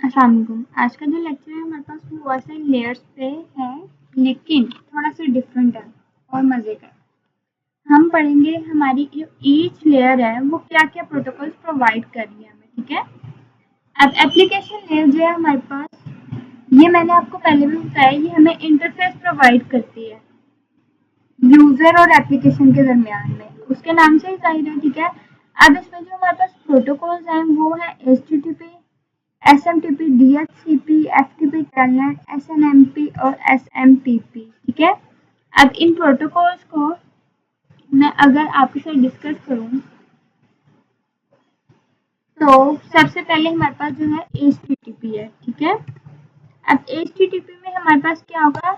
अस्सलाम वालेकुम। आज का जो लेक्चर है हमारे पास वो वैसे लेयर्स पे है, लेकिन थोड़ा सा डिफरेंट है और मज़े का। हम पढ़ेंगे हमारी जो ईच लेयर है वो क्या क्या प्रोटोकॉल्स प्रोवाइड कर रही है हमें, ठीक है। अब एप्लीकेशन लेयर जो है हमारे पास, ये मैंने आपको पहले भी बताया, ये हमें इंटरफेस प्रोवाइड करती है यूजर और एप्लीकेशन के दरमियान में, उसके नाम से ही जाहिर है, ठीक है। अब इसमें जो हमारे पास प्रोटोकॉल्स हैं वो है HTTP, SMTP, DHCP, FTP, Telnet, SNMP और SMTP, ठीक है। अब इन प्रोटोकॉल्स को मैं अगर आपके साथ डिस्कस करूं तो सबसे पहले हमारे पास जो है HTTP है, ठीक है। अब HTTP में हमारे पास क्या होगा,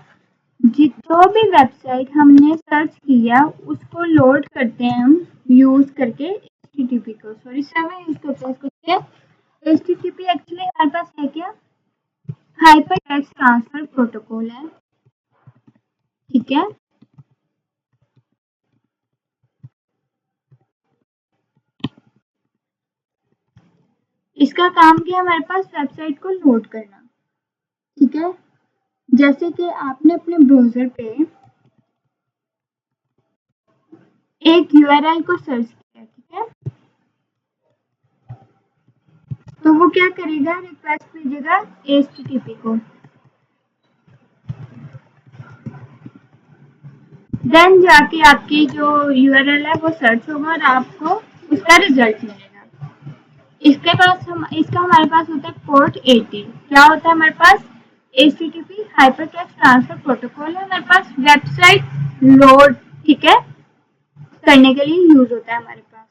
जो भी वेबसाइट हमने सर्च किया उसको लोड करते हैं हम यूज करके HTTP को, सॉरी सर्वर यूज करते हैं इसको। HTTP एक्चुअली हमारे पास है क्या, हाइपर टेक्स्ट ट्रांसफर प्रोटोकॉल है, ठीक है। इसका काम क्या है, हमारे पास वेबसाइट को लोड करना, ठीक है। जैसे कि आपने अपने ब्राउजर पे एक URL को सर्च किया, ठीक है, तो वो क्या करेगा, रिक्वेस्ट भेजेगा HTTP को, देन जाके आपकी जो URL है वो सर्च होगा और आपको उसका रिजल्ट मिलेगा। इसका हमारे पास होता है पोर्ट 80। क्या होता है हमारे पास, HTTP हाइपरटेक्स्ट ट्रांसफर प्रोटोकॉल है हमारे पास, वेबसाइट लोड, ठीक है, करने के लिए यूज होता है हमारे पास।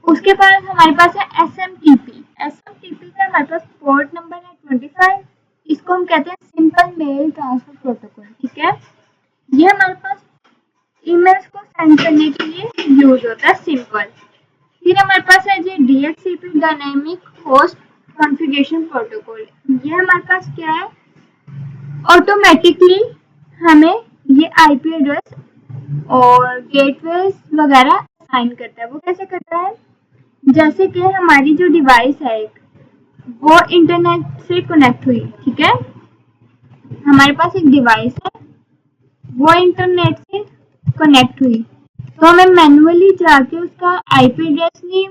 उसके बाद हमारे पास है SMTP। SMTP का हमारे पास पोर्ट नंबर है 25। इसको हम कहते हैं सिंपल मेल ट्रांसफर प्रोटोकॉल, ठीक है। ये हमारे पास ईमेल्स को सेंड करने के लिए यूज होता है, सिंपल। फिर हमारे पास है जी DHCP dynamic host configuration protocol. ये हमारे पास क्या है, ऑटोमेटिकली हमें ये IP एड्रेस और गेटवेज वगैरह असाइन करता है। वो कैसे करता है, जैसे कि हमारी जो डिवाइस है एक, वो इंटरनेट से कनेक्ट हुई, ठीक है। हमारे पास एक डिवाइस है, वो इंटरनेट से कनेक्ट हुई, तो हमें मैन्युअली जाके उसका IP एड्रेस नहीं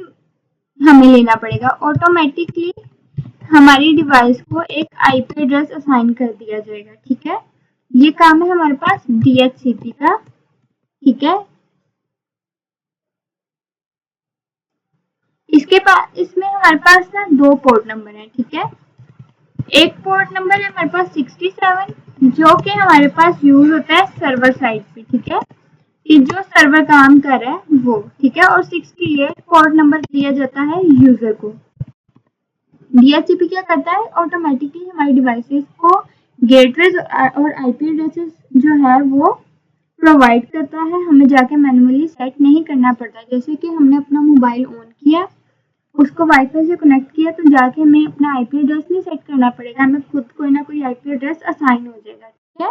हमें लेना पड़ेगा, ऑटोमेटिकली हमारी डिवाइस को एक IP एड्रेस असाइन कर दिया जाएगा, ठीक है। ये काम है हमारे पास DHCP का, ठीक है। इसमें हमारे पास ना 2 पोर्ट नंबर है, ठीक है। एक पोर्ट नंबर है हमारे पास 67, जो कि हमारे पास यूज होता है सर्वर साइड पे, ठीक है, कि जो सर्वर काम कर रहा है वो, ठीक है। और 68 पोर्ट नंबर दिया जाता है यूजर को। DHCP क्या करता है, ऑटोमेटिकली हमारी डिवाइसेस को गेटवेज और IP एड्रेसेस जो है वो प्रोवाइड करता है, हमें जाके मैन्युअली सेट नहीं करना पड़ता। जैसे कि हमने अपना मोबाइल ऑन किया, उसको वाईफाई से कनेक्ट किया, तो जाके हमें अपना IP एड्रेस नहीं सेट करना पड़ेगा, हमें खुद कोई ना कोई IP एड्रेस असाइन हो जाएगा, ठीक है।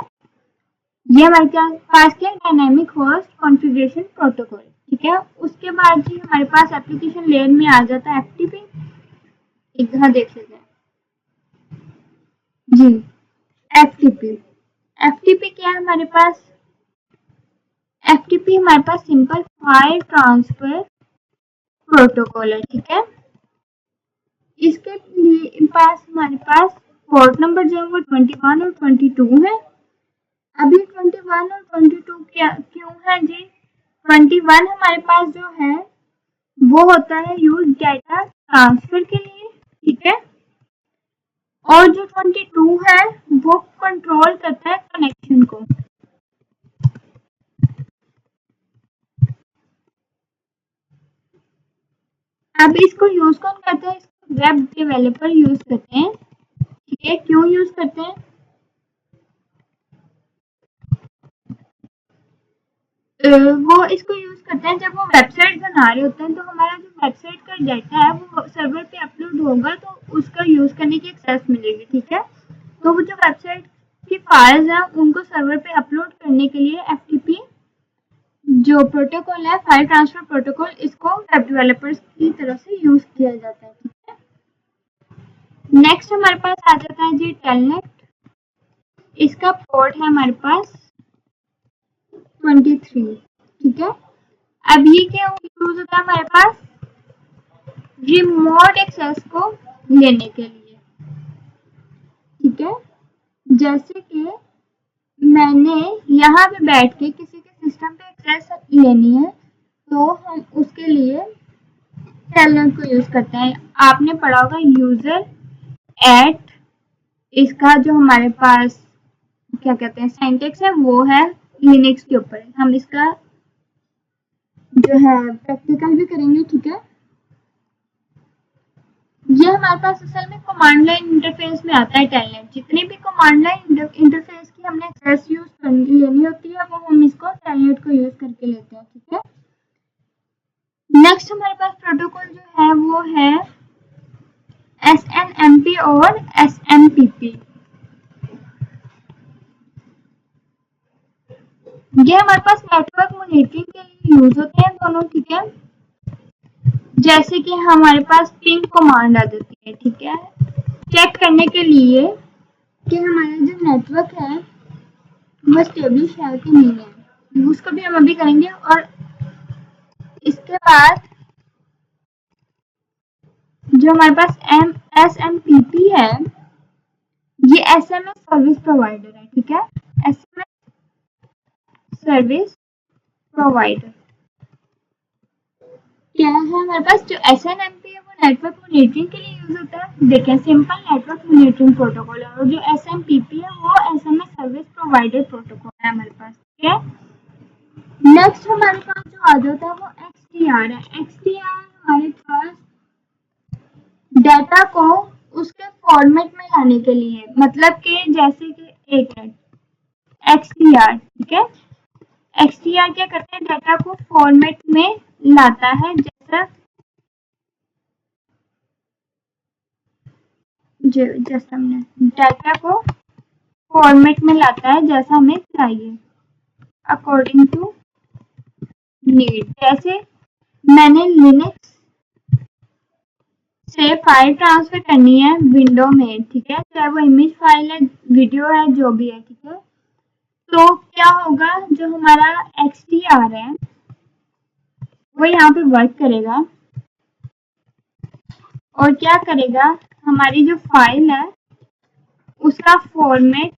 ये हमारे पास क्या डायनेमिक होस्ट कॉन्फ़िगरेशन प्रोटोकॉल, ठीक है। उसके बाद जी हमारे पास एप्लीकेशन लेयर में आ जाता है FTP। एक जगह देख लेते हैं जी, FTP। FTP क्या है हमारे पास, FTP हमारे पास सिंपल फाइल ट्रांसफर प्रोटोकॉल है, ठीक है। इसके पास हमारे पास पोर्ट नंबर जो है वो 21 और 22 है। अभी 21 और 22 क्या क्यों है जी, 21 हमारे पास जो है वो होता है यूज डाटा ट्रांसफर के लिए, ठीक है। और जो 22 है वो कंट्रोल करता है कनेक्शन को। अब इसको यूज कौन करते हैं, इसको वेब डेवलपर यूज करते हैं, ठीक है। क्यों यूज करते हैं, वो इसको यूज करते हैं जब वो वेबसाइट बना रहे होते हैं, तो हमारा जो वेबसाइट का डाटा है वो सर्वर पे अपलोड होगा, तो उसका यूज करने की एक्सेस मिलेगी, ठीक है। तो वो जो वेबसाइट की फाइल्स हैं उनको सर्वर पे अपलोड करने के लिए FTP जो प्रोटोकॉल है, फाइल ट्रांसफर प्रोटोकॉल, इसको वेब डेवलपर्स की तरफ से यूज किया जाता है, ठीक है। नेक्स्ट हमारे पास आ जाता है जी टेलनेट। इसका पोर्ट है हमारे पास 23, ठीक है। अब ये क्या यूज होता है हमारे पास रिमोट एक्सेस को लेने के लिए, ठीक है। जैसे कि मैंने यहाँ पे बैठ के किसी के सिस्टम पे एक्सेस लेनी है तो हम उसके लिए टेलनेट को यूज करते हैं। आपने पढ़ा होगा यूजर एट, इसका जो हमारे पास क्या कहते हैं सिंटैक्स है वो है लिनक्स के ऊपर। हम इसका जो है प्रैक्टिकल भी करेंगे, ठीक है। ये हमारे पास असल में कमांड लाइन इंटरफेस में आता है टेलनेट। जितनी भी कमांड लाइन इंटरफेस की हमने एक्सेस यूज लेनी होती है वो हम इसको टेलनेट को यूज करके लेते हैं, ठीक है। नेक्स्ट हमारे पास प्रोटोकॉल जो है वो है SNMP और SMPP। ये हमारे पास नेटवर्क मॉनिटरिंग के लिए यूज होते हैं दोनों, ठीक है। जैसे कि हमारे पास पिंग कमांड आ जाती है, ठीक है, चेक करने के लिए कि हमारा जो नेटवर्क है वो स्टेब्लिश है कि नहीं है, उसको भी हम अभी करेंगे। और इसके बाद जो हमारे पास SMPP है ये SMS सर्विस प्रोवाइडर है, ठीक है। SMS सर्विस प्रोवाइडर क्या है हमारे पास जो SNMP है वो नेटवर्क मॉनिटरिंग के लिए यूज होता है। देखिए सिंपल नेटवर्क मॉनिटरिंग प्रोटोकॉल है। और जो SMPP है वो SMS सर्विस प्रोवाइडर प्रोटोकॉल है हमारे पास, ठीक है। नेक्स्ट हमारे पास जो आ जाता है वो XDR है। XDR हमारे पास डाटा को उसके फॉर्मेट में लाने के लिए, मतलब कि जैसे कि एक मिनट XDR, ठीक है। XDR क्या करते हैं डाटा को फॉर्मेट में लाता है, जैसा हमने डाटा को फॉर्मेट में लाता है जैसा हमें चाहिए अकॉर्डिंग टू नीड। जैसे मैंने लिनक्स से फाइल ट्रांसफर करनी है विंडो में, ठीक है, चाहे वो इमेज फाइल है वीडियो है जो भी है, ठीक है। तो क्या होगा जो हमारा XDR है वो यहाँ पे वर्क करेगा और क्या करेगा हमारी जो फाइल है उसका फॉर्मेट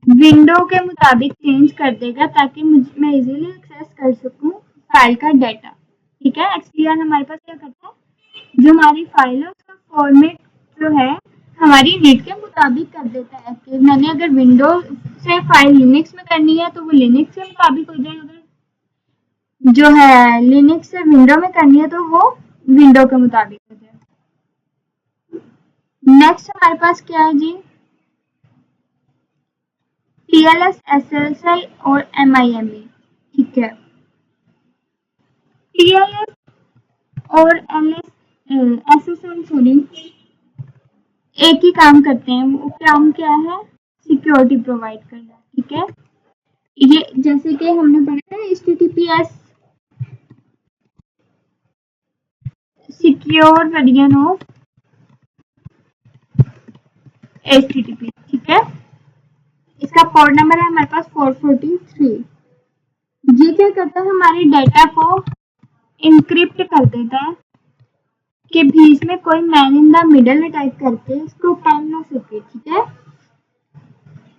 विंडो के मुताबिक चेंज कर देगा ताकि मैं इजीली एक्सेस कर सकूं फाइल का डाटा, ठीक है। XDR हमारे पास क्या करता है जो हमारी फाइल है उसका फॉर्मेट जो है हमारी नीड के मुताबिक कर देता है। कि मैंने अगर विंडो से फाइल लिनक्स में करनी है तो वो लिनक्स के मुताबिक हो जाएगा, अगर जो है लिनक्स से विंडो में करनी है तो वो विंडो के मुताबिक हो जाएगा। नेक्स्ट हमारे पास क्या है जी TLS, SSL और MIME, ठीक है। TLS और SSL सॉरी एक ही काम करते हैं। वो काम क्या है सिक्योरिटी प्रोवाइड करना, ठीक है। ये जैसे कि हमने पढ़ा है HTTPS secure version of HTTP, ठीक है। इसका पोर्ट नंबर है हमारे पास 443। ये क्या करता है हमारे डाटा को इनक्रिप्ट कर देता है कि बीच में कोई man in the middle type करके इसको पढ़ ना सके, ठीक है।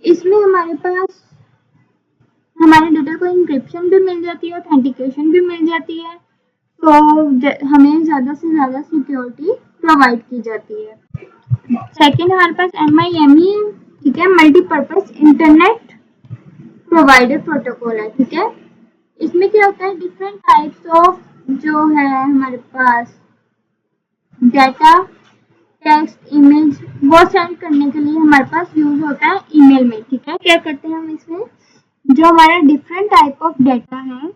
इसमें हमारे पास हमारे डाटा को इंक्रिप्शन भी मिल जाती है, ऑथेंटिकेशन भी मिल जाती है, तो हमें ज़्यादा से ज़्यादा सिक्योरिटी प्रोवाइड की जाती है। सेकेंड हमारे पास MIME, ठीक है, मल्टीपर्पज इंटरनेट प्रोवाइडर प्रोटोकॉल है, ठीक है। इसमें क्या होता है डिफरेंट टाइप्स ऑफ जो है हमारे पास डाटा टेक्स्ट इमेज वो सेंड करने के लिए हमारे पास यूज होता है ईमेल में, ठीक है। क्या करते हैं हम इसमें जो हमारा डिफरेंट टाइप ऑफ डाटा है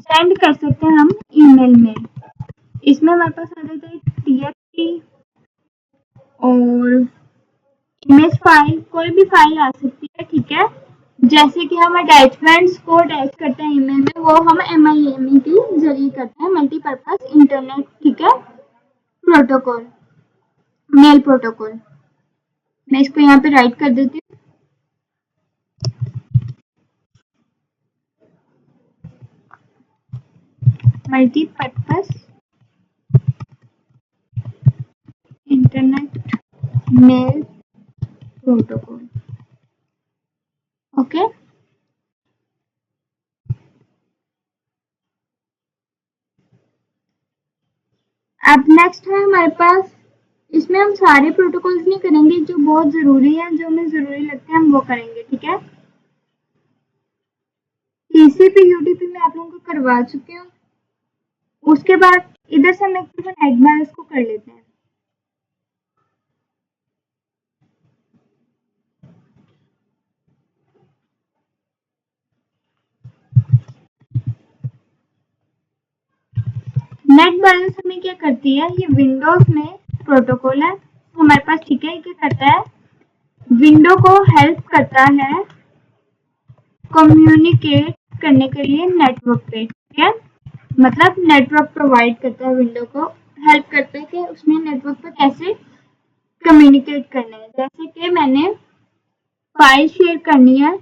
सेंड कर सकते हैं हम ईमेल में। इसमें हमारे पास आ जाता है TXT और इमेज फाइल, कोई भी फाइल आ सकती है, ठीक है। जैसे कि हम अटैचमेंट्स को अटैच करते हैं ईमेल में, वो हम MIME के जरिए करते हैं, मल्टीपर्पज इंटरनेट, ठीक है, प्रोटोकॉल, मेल प्रोटोकॉल। मैं इसको यहाँ पे राइट कर देती हूँ। Multipurpose internet mail protocol, okay. अब नेक्स्ट है हमारे पास, इसमें हम सारे प्रोटोकॉल्स नहीं करेंगे, जो बहुत जरूरी है, जो हमें जरूरी लगते हैं हम वो करेंगे, ठीक है। TCP UDP में आप लोगों को करवा चुकी हूँ। उसके बाद इधर से हम एक एडवांस को कर लेते हैं। नेट बैलेंस हमें क्या करती है, ये विंडोज में प्रोटोकॉल है हमारे पास, ठीक है। क्या करता है, विंडो को हेल्प करता है कम्युनिकेट करने के लिए नेटवर्क पे, ठीक है। मतलब नेटवर्क प्रोवाइड करता है, विंडो को हेल्प करता है कि उसमें नेटवर्क पे कैसे कम्युनिकेट करना है। जैसे कि मैंने फाइल शेयर करनी है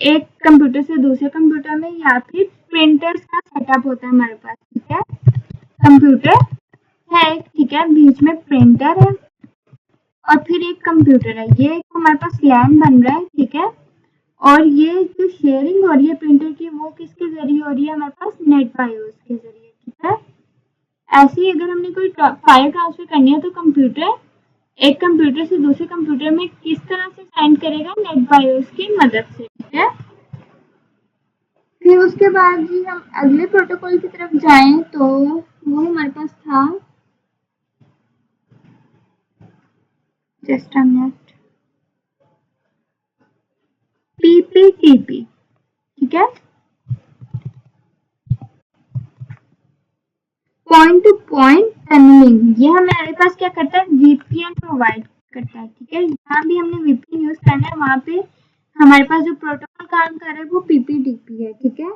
एक कंप्यूटर से दूसरे कंप्यूटर में, या फिर प्रिंटर्स का सेटअप होता है हमारे पास, ठीक है। कंप्यूटर है, ठीक है, बीच में प्रिंटर है और फिर एक कंप्यूटर है, ये एक हमारे पास लैन बन रहा है, ठीक है। और ये जो शेयरिंग हो रही है प्रिंटर की, वो किसके जरिए हो रही है, हमारे पास नेट बायोस के जरिए, ठीक है। ऐसे ही अगर हमने कोई फाइल ट्रांसफर करनी है तो कंप्यूटर एक कंप्यूटर से दूसरे कंप्यूटर में किस तरह से सेंड करेगा, नेट बायोस की मदद से, ठीक है। फिर उसके बाद भी हम अगले प्रोटोकॉल की तरफ जाएं तो वो हमारे पास था, जस्ट अ मिनट, PPTP, ठीक है, पॉइंट टू पॉइंट टनलिंग। ये हमारे पास क्या करता है, VPN प्रोवाइड करता है, ठीक है। जहाँ भी हमने VPN यूज करना है वहाँ पे हमारे पास जो प्रोटोकॉल काम कर रहा है वो PPTP है, ठीक है।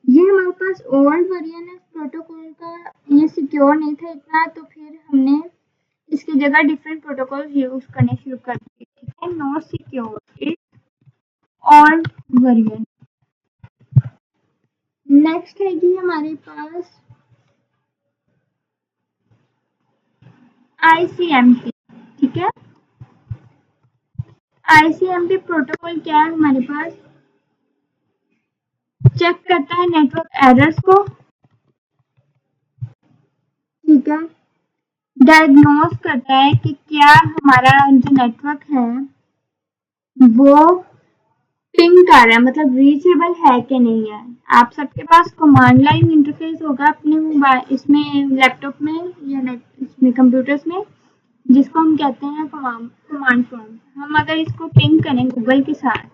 ये हमारे पास ओल्ड वर्जन है प्रोटोकॉल का, ये सिक्योर नहीं था इतना, तो फिर हमने इसकी जगह डिफरेंट प्रोटोकॉल यूज करने शुरू कर दिए, ठीक है। Not secure, it old version. Next है कि हमारे पास ICMP, ठीक है। ICMP प्रोटोकॉल क्या है हमारे पास, चेक करता है नेटवर्क एरर्स को, ठीक है। डायग्नोस करता है कि क्या हमारा जो नेटवर्क है वो पिंग कर रहा है, मतलब रीचेबल है कि नहीं है। आप सबके पास कमांड लाइन इंटरफेस होगा अपने मोबाइल, इसमें लैपटॉप में या इसमें कंप्यूटर्स में, जिसको हम कहते हैं कमांड प्रॉम्प्ट। हम अगर इसको पिंग करें गूगल के साथ,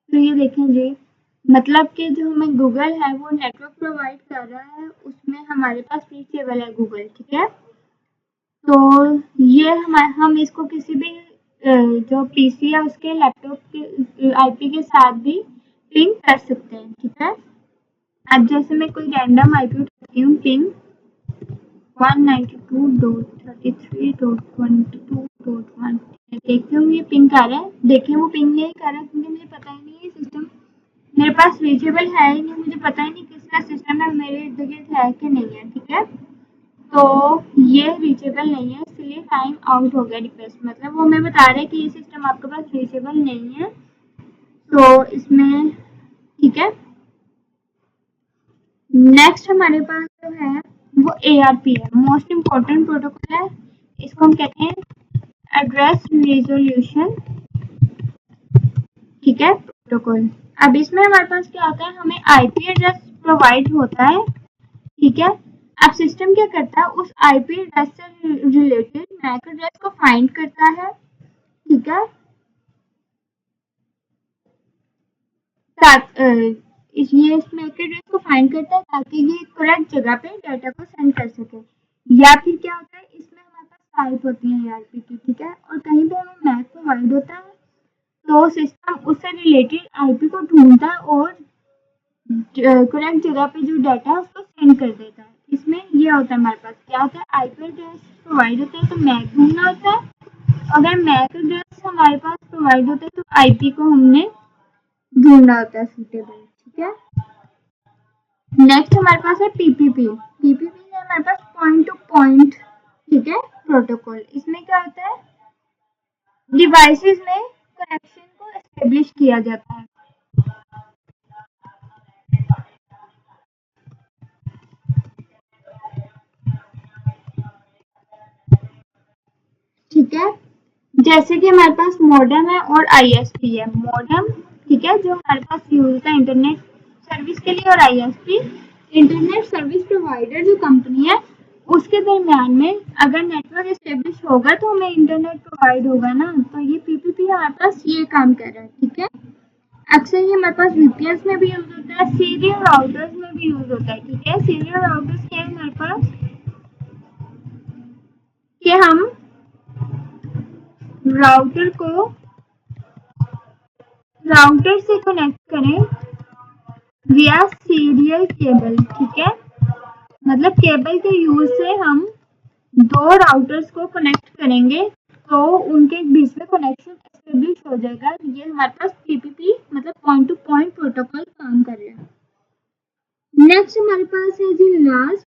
तो ये देखें जी, मतलब कि जो हमें गूगल है वो नेटवर्क प्रोवाइड कर रहा है, उसमें हमारे पास रीचेबल है गूगल, ठीक है। तो ये हम इसको किसी भी जो PC है उसके लैपटॉप के IP के साथ भी पिंग कर सकते हैं, ठीक है। अब जैसे मैं कोई रैंडम IP उठाती हूँ, पिंग 192.33.22.1, देखती हूँ ये पिंग कर रहा है। देखिए वो पिंग नहीं कर रहा है क्योंकि मुझे पता ही नहीं है सिस्टम मेरे पास रीचेबल है ही नहीं, मुझे पता ही नहीं किसका सिस्टम है मेरे इर्द गिर्द है कि नहीं है, ठीक है। तो ये रीचेबल नहीं है, इसलिए टाइम आउट हो गया रिक्वेस्ट, मतलब वो हमें बता रहा है कि ये सिस्टम आपके पास रीचेबल नहीं है, तो इसमें, ठीक है। नेक्स्ट हमारे पास जो है वो ARP है, मोस्ट इम्पोर्टेंट प्रोटोकॉल है। इसको हम कहते हैं एड्रेस रिजोल्यूशन, ठीक है, प्रोटोकॉल। अब इसमें हमारे पास क्या होता है, हमें IP एड्रेस प्रोवाइड होता है, ठीक है। अब सिस्टम क्या करता है, उस IP एड्रेस से रिलेटेड मैक एड्रेस को फाइंड करता है, ठीक है। ये इस मैक एड्रेस को फाइंड करता है ताकि ये करेक्ट जगह पे डाटा को सेंड कर सके। या फिर क्या होता है, इसमें हमारे पास टाइप होती है ARP की, ठीक है। और कहीं पे हमें मैक प्रोवाइड होता है तो सिस्टम उससे रिलेटेड IP को ढूंढता है और करेक्ट जगह पे जो डाटा है उसको सेंड कर देता है। इसमें ये होता है हमारे पास क्या होता है, IP एड्रेस प्रोवाइड होता है तो मैक ढूंढना होता है। अगर मैक एड्रेस हमारे पास प्रोवाइड होता है तो IP को हमने ढूंढना होता है सूटेबल, ठीक है। नेक्स्ट हमारे पास है PPP। PPP है हमारे पास पॉइंट टू पॉइंट, ठीक है, प्रोटोकॉल। इसमें क्या होता है, डिवाइसेस में कनेक्शन को एस्टेब्लिश किया जाता है, ठीक है। जैसे कि हमारे पास मॉडेम है और ISP है। मॉडेम, ठीक है, जो हमारे पास यूज होता है इंटरनेट सर्विस के लिए, और ISP इंटरनेट सर्विस प्रोवाइडर जो कंपनी है उसके दरमियान में अगर नेटवर्क एस्टेब्लिश होगा तो हमें इंटरनेट प्रोवाइड होगा ना, तो ये PPP हमारे पास ये काम कर रहा है, ठीक है। अक्सर ये हमारे पास VPN में भी यूज होता है, सीरियल राउटर्स में भी यूज होता है, ठीक है। सीरियल राउटर्स क्या है हमारे पास कि हम राउटर को राउटर से कनेक्ट करें विया सीरियल केबल, ठीक है। मतलब केबल के यूज से हम दो राउटर्स को कनेक्ट करेंगे तो उनके बीच में कनेक्शन एस्टेब्लिश हो जाएगा। ये हमारे पास PPP मतलब पॉइंट टू पॉइंट प्रोटोकॉल काम कर रहा है। नेक्स्ट हमारे पास है जी लास्ट,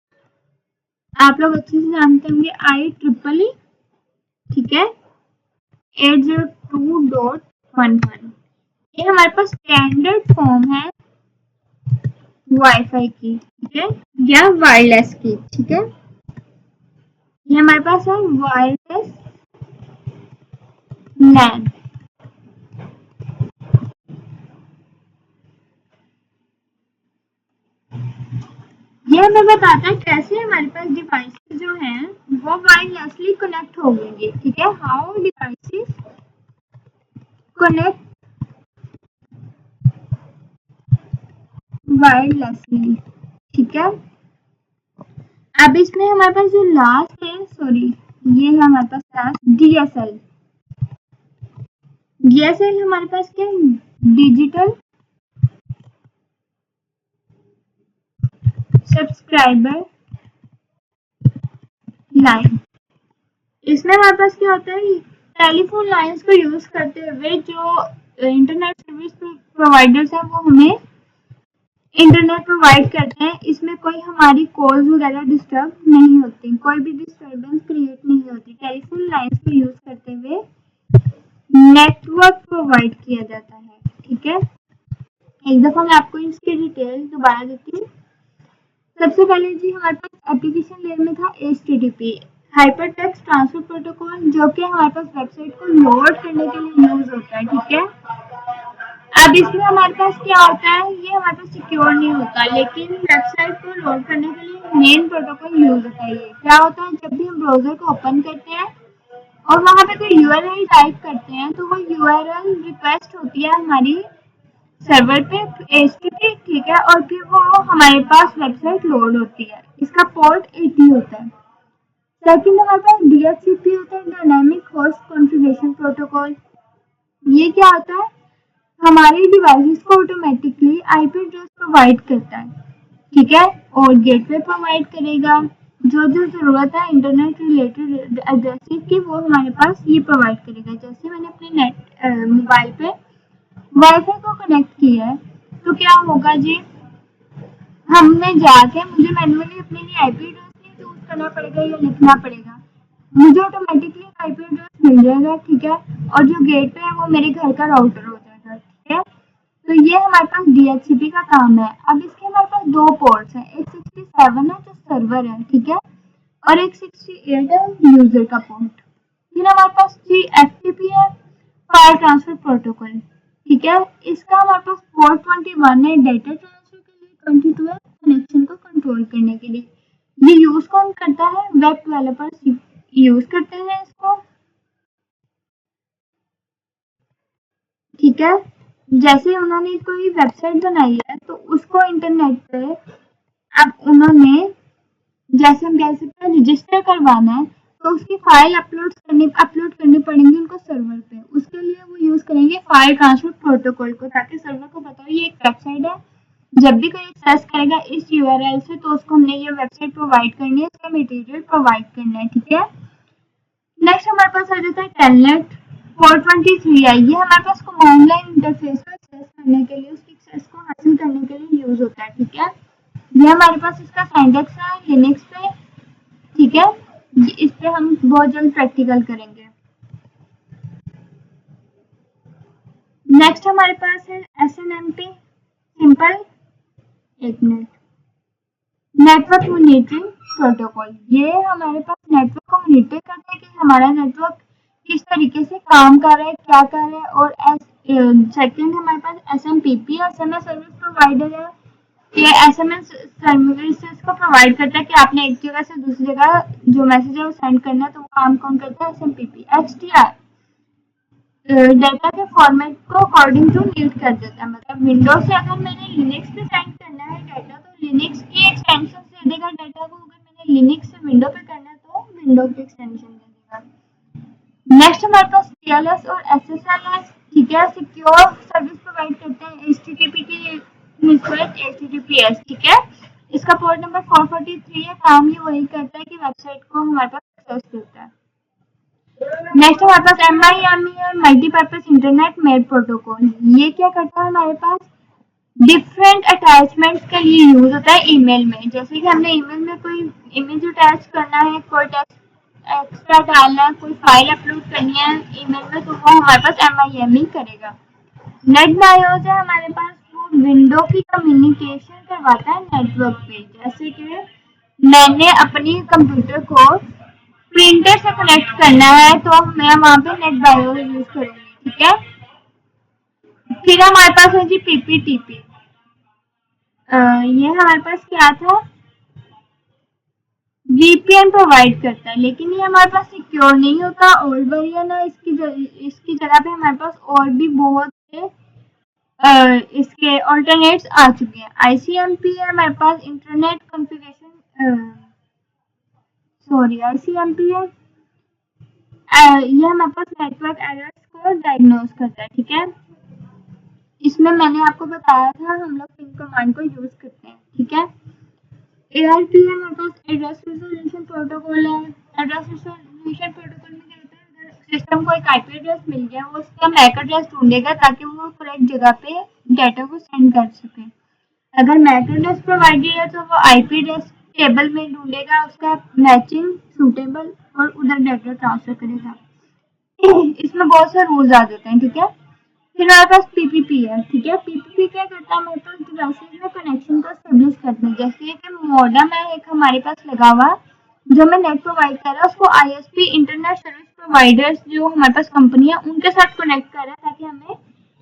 आप लोग अच्छे से जानते होंगे, IEEE, ठीक है, 802.11। ये हमारे पास स्टैंडर्ड फॉर्म है वाईफाई की, ठीक है, या वायरलेस की, ठीक है। ये हमारे पास है वायरलेस लैन। ये हमें बताता है कैसे हमारे पास डिवाइसेस जो हैं वो वायरलेसली कनेक्ट होंगे, ठीक है। हाउ डिवाइसेस कनेक्ट वायरलेसली, ठीक है। अब इसमें हमारे पास जो लास्ट है, सॉरी, ये है हमारे पास लास्ट DSL। DSL हमारे पास क्या है, डिजिटल सब्सक्राइबर लाइन। इसमें हमारे पास क्या होता है, टेलीफोन लाइंस को यूज करते हुए जो इंटरनेट सर्विस प्रोवाइडर्स हैं वो हमें इंटरनेट प्रोवाइड करते हैं। इसमें कोई हमारी कॉल्स वगैरह डिस्टर्ब नहीं होती, कोई भी डिस्टर्बेंस क्रिएट नहीं होती। टेलीफोन लाइंस को यूज करते हुए नेटवर्क प्रोवाइड किया जाता है, ठीक है। एक दफा मैं आपको इसकी डिटेल दोबारा देती हूँ। सबसे पहले जी हमारे पास एप्लीकेशन लेयर में था HTTP, हाइपरटेक्स्ट ट्रांसफर प्रोटोकॉल, जो कि हमारे पास वेबसाइट को लोड करने के लिए यूज होता है, ठीक है। अब इसमें हमारे पास क्या होता है, ये हमारे पास सिक्योर नहीं होता, लेकिन वेबसाइट को लोड करने के लिए मेन प्रोटोकॉल यूज होता है। ये क्या होता है, जब भी हम ब्राउजर को ओपन करते हैं और वहां पे कोई URL टाइप करते हैं तो वो URL रिक्वेस्ट होती है हमारी सर्वर पे HTTP, ठीक है, और फिर वो हमारे पास वेबसाइट लोड होती है। इसका पोर्ट 80 होता है। सेकंड हमारे पास DHCP होता है, डायनामिक होस्ट कॉन्फ़िगरेशन प्रोटोकॉल। ये क्या होता है, हमारे डिवाइसेस को ऑटोमेटिकली IP एड्रेस प्रोवाइड करता है, ठीक है, और गेटवे प्रोवाइड करेगा। जो जो जरूरत है इंटरनेट रिलेटेड एड्रेसेस की वो हमारे पास ये प्रोवाइड करेगा। जैसे मैंने अपने नेट मोबाइल पे वाईफाई को कनेक्ट किया है तो क्या होगा जी, हमने जाके मुझे मैन्युअली अपने लिए IP एड्रेस नहीं चूज करना पड़ेगा या लिखना पड़ेगा, मुझे ऑटोमेटिकली IP एड्रेस मिल जाएगा, ठीक है। और जो गेटवे है वो मेरे घर का राउटर हो जाएगा, ठीक है। तो ये हमारे पास DHCP का काम है। अब इसके हमारे पास दो पोर्ट्स हैं, एक 67 है जो सर्वर है, ठीक है, और एक 68 है यूजर का पोर्ट। फिर हमारे पास जी FTP है, फाइल ट्रांसफर प्रोटोकॉल, ठीक है। इसका हमारे पास पोर्ट 21 है डेटा ट्रांसफर के लिए, 22 है कनेक्शन को कंट्रोल करने के लिए। ये यूज कौन करता है, वेब डेवलपर्स यूज करते हैं इसको, ठीक है। जैसे उन्होंने कोई वेबसाइट बनाई है तो उसको इंटरनेट पे अब उन्होंने, जैसे हम कह सकते हैं, रजिस्टर करवाना है तो उसकी फाइल अपलोड करनी पड़ेंगी उनको सर्वर पे। उसके लिए वो यूज करेंगे फाइल ट्रांसफर प्रोटोकॉल को, ताकि सर्वर को पता हो ये एक वेबसाइट है, जब भी कोई एक्सेस करेगा इस यूआरएल से तो उसको हमने ये वेबसाइट प्रोवाइड करनी है, इसका मटेरियल प्रोवाइड करना है, ठीक है। नेक्स्ट हमारे पास आ जाता है टेलनेट 423 है। ये हमारे पास कमांड लाइन इंटरफेस को एक्सेस करने के लिए, उसकी एक्सेस को हासिल करने के लिए यूज होता है, ठीक है। ये हमारे पास इसका सिंटैक्स है लिनक्स पे, ठीक है। इस पे हम बहुत जल्द प्रैक्टिकल करेंगे। नेक्स्ट हमारे पास है SNMP सिंपल, एक मिनट, नेटवर्क मॉनिटरिंग प्रोटोकॉल। ये हमारे पास नेटवर्क को मॉनिटर करता है कि हमारा नेटवर्क किस तरीके से काम कर रहा है, क्या कर रहा है। और सेकंड हमारे पास SMPP SMS सर्विस प्रोवाइडर है। ये SMS सर्विसेज को प्रोवाइड करता है कि आपने एक जगह से दूसरी जगह जो मैसेज है वो सेंड करना है, तो वो काम कौन करता है, SMPP। HDR डाटा के फॉर्मेट को अकॉर्डिंग टू नीड कर देता है, मतलब विंडोज से अगर मैंने लिनक्स पे सेंड करना है डाटा तो लिनक्स की एक्सटेंशन से देगा डाटा को, अगर मैंने लिनक्स से विंडो पे करना है तो विंडो की एक्सटेंशन दे देगा। नेक्स्ट हमारे पास TLS और SSL है, ठीक है। सिक्योर सर्विस प्रोवाइड करते हैं HTTP की निस्बत HTTPS, ठीक है। इसका पोर्ट नंबर 443 है। काम ये वही करता है कि वेबसाइट को हमारे पास एक्सेस देता है। नेक्स्ट हमारे पास MIME है, मल्टीपर्पज इंटरनेट मेल प्रोटोकॉल। ये क्या करता है, हमारे पास डिफरेंट अटैचमेंट्स के लिए यूज होता है ईमेल में। जैसे कि हमने ईमेल में कोई इमेज अटैच करना है, कोई टेक्स्ट एक्स्ट्रा डालना है, कोई फाइल अपलोड करनी है ईमेल में, तो वो हमारे पास MIME करेगा। नेट बायोस है हमारे पास, वो विंडो की कम्युनिकेशन करवाता है नेटवर्क पे। जैसे कि मैंने अपनी कंप्यूटर को प्रिंटर से कनेक्ट करना है तो मैं वहाँ पे नेट बायोस यूज करूंगी, ठीक है। फिर हमारे पास है जी PPTP। ये हमारे पास क्या था, VPN प्रोवाइड करता है, लेकिन ये हमारे पास सिक्योर नहीं होता। ओल्ड वर्जन है, इसकी जगह पे हमारे पास और भी बहुत से इसके ऑल्टरनेट्स आ चुके हैं। ICMP है हमारे पास, इंटरनेट कॉन्फ़िगरेशन, सॉरी ICMP है। ये हमारे पास नेटवर्क एरर्स को डायग्नोज करता है, ठीक है। इसमें मैंने आपको बताया था हम लोग पिन कमांड को यूज करते हैं, ठीक है। ARP है हमारे पास, एड्रेस रिजोल्यूशन प्रोटोकॉल है। एड्रेस रिजोल्यूशन प्रोटोकॉल में क्या होता है, अगर सिस्टम को एक IP एड्रेस मिल गया, वो उसका मैक एड्रेस ढूंढेगा ताकि वो करेक्ट जगह पे डाटा को सेंड कर सके। अगर मैक एड्रेस प्रोवाइडेड है तो वो IP एड्रेस टेबल में ढूंढेगा उसका मैचिंग सूटेबल और उधर डाटा ट्रांसफर करेगा। इसमें बहुत से रूल्स आ जाते हैं, ठीक है। फिर हमारे पास PPP है, ठीक है। PPP क्या करता है, हमारे पास डिवाइसेज में कनेक्शन को एस्टेब्लिश करते हैं। जैसे कि मॉडेम है एक हमारे पास लगा हुआ, जो हमें नेट प्रोवाइड कर रहा है, उसको ISP इंटरनेट सर्विस प्रोवाइडर्स जो हमारे पास कंपनी है उनके साथ कनेक्ट कर रहा है ताकि हमें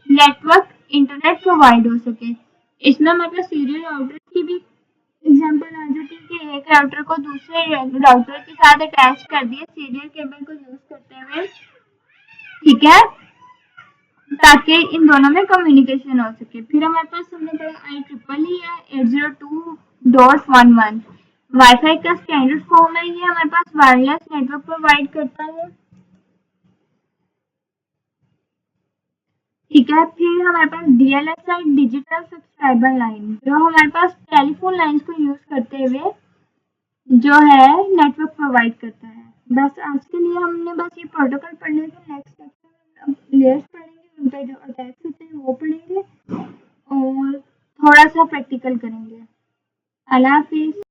नेटवर्क इंटरनेट प्रोवाइड हो सके। इसमें हमारे पास सीरियल राउटर की भी एग्जाम्पल आ जाती है कि एक राउटर को दूसरे राउटर के साथ अटैच कर दिए सीरियल केबल को यूज करते हुए, ठीक है, ताकि इन दोनों में कम्युनिकेशन हो सके। फिर हमारे पास हमने पढ़ा IEEE है 802.11 वाईफाई का स्टैंडर्ड फॉर्म है। ये हमारे पास वायरलेस नेटवर्क प्रोवाइड करता है, ठीक है। फिर हमारे पास DLSI डिजिटल सब्सक्राइबर लाइन, जो हमारे पास टेलीफोन लाइंस को यूज करते हुए जो है नेटवर्क प्रोवाइड करता है। बस आज के लिए हमने बस ये प्रोटोकॉल पढ़ने थे। नेक्स्ट सेक्शन में लेयर्स पढ़ेंगे, उन पे जो अटैक्स होते हैं वो पढ़ेंगे और थोड़ा सा प्रैक्टिकल करेंगे। अल्लाह हाफिज।